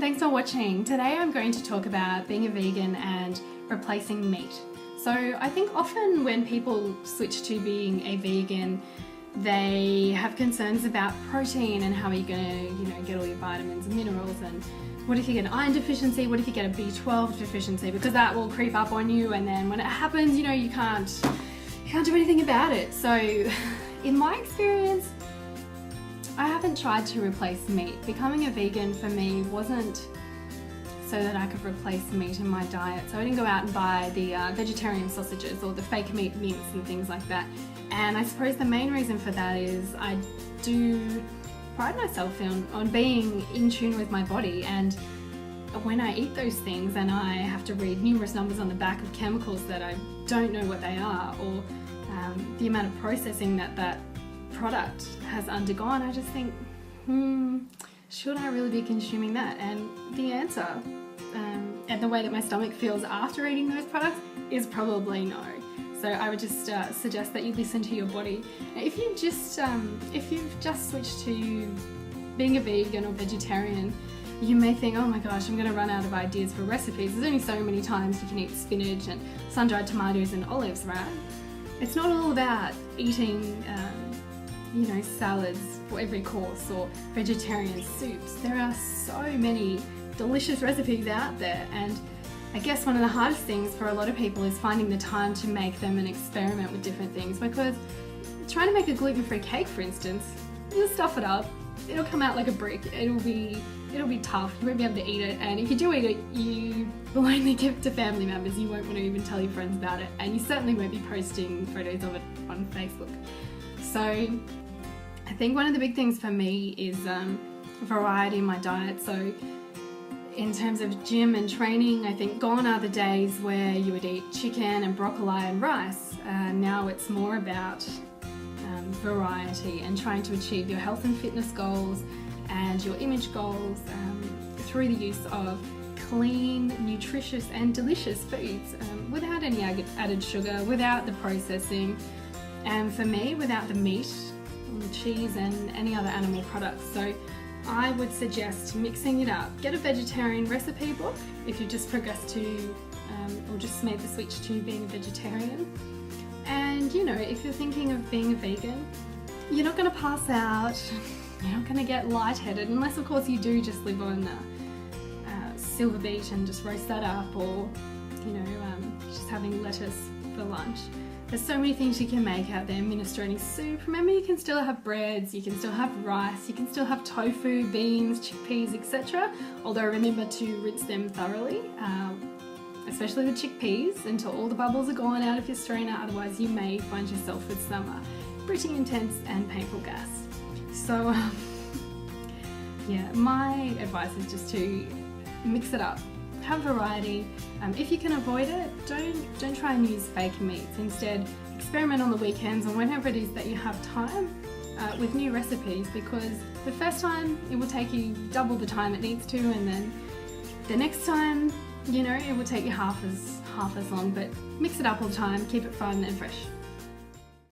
everyone, thanks for watching. Today I'm going to talk about being a vegan and replacing meat. So I think often when people switch to being a vegan, they have concerns about protein and how are you going to, get all your vitamins and minerals, and what if you get an iron deficiency, what if you get a B12 deficiency, because that will creep up on you, and then when it happens, you can't do anything about it. So in my experience, I haven't tried to replace meat. Becoming a vegan for me wasn't so that I could replace meat in my diet. So I didn't go out and buy the vegetarian sausages or the fake meat mince and things like that. And I suppose the main reason for that is I do pride myself on being in tune with my body, and when I eat those things and I have to read numerous numbers on the back of chemicals that I don't know what they are, or the amount of processing that product has undergone, I just think, should I really be consuming that? And the answer, and the way that my stomach feels after eating those products, is probably no. So I would just suggest that you listen to your body. If you've just switched to being a vegan or vegetarian, you may think, oh my gosh, I'm going to run out of ideas for recipes. There's only so many times you can eat spinach and sun-dried tomatoes and olives, right? It's not all about eating salads for every course or vegetarian soups. There are so many delicious recipes out there, and I guess one of the hardest things for a lot of people is finding the time to make them and experiment with different things, because trying to make a gluten-free cake, for instance, you'll stuff it up, it'll come out like a brick, it'll be tough, you won't be able to eat it, and if you do eat it, you will only give it to family members. You won't want to even tell your friends about it, and you certainly won't be posting photos of it on Facebook. So I think one of the big things for me is variety in my diet. So in terms of gym and training, I think gone are the days where you would eat chicken and broccoli and rice. Now it's more about variety and trying to achieve your health and fitness goals and your image goals through the use of clean, nutritious and delicious foods without any added sugar, without the processing, and for me, without the meat, cheese and any other animal products. So I would suggest mixing it up. Get a vegetarian recipe book if you just progressed to or just made the switch to being a vegetarian. And if you're thinking of being a vegan, you're not going to pass out, you're not going to get lightheaded, unless of course you do just live on silver beet and just roast that up, or just having lettuce for lunch. There's so many things you can make out there. Minestrone soup. Remember, you can still have breads, you can still have rice, you can still have tofu, beans, chickpeas, etc. Although remember to rinse them thoroughly, especially the chickpeas, until all the bubbles are gone out of your strainer. Otherwise you may find yourself with some pretty intense and painful gas. So yeah, my advice is just to mix it up. Have variety. If you can avoid it, don't try and use fake meats. Instead, experiment on the weekends or whenever it is that you have time with new recipes, because the first time it will take you double the time it needs to, and then the next time, it will take you half as long. But mix it up all the time, keep it fun and fresh.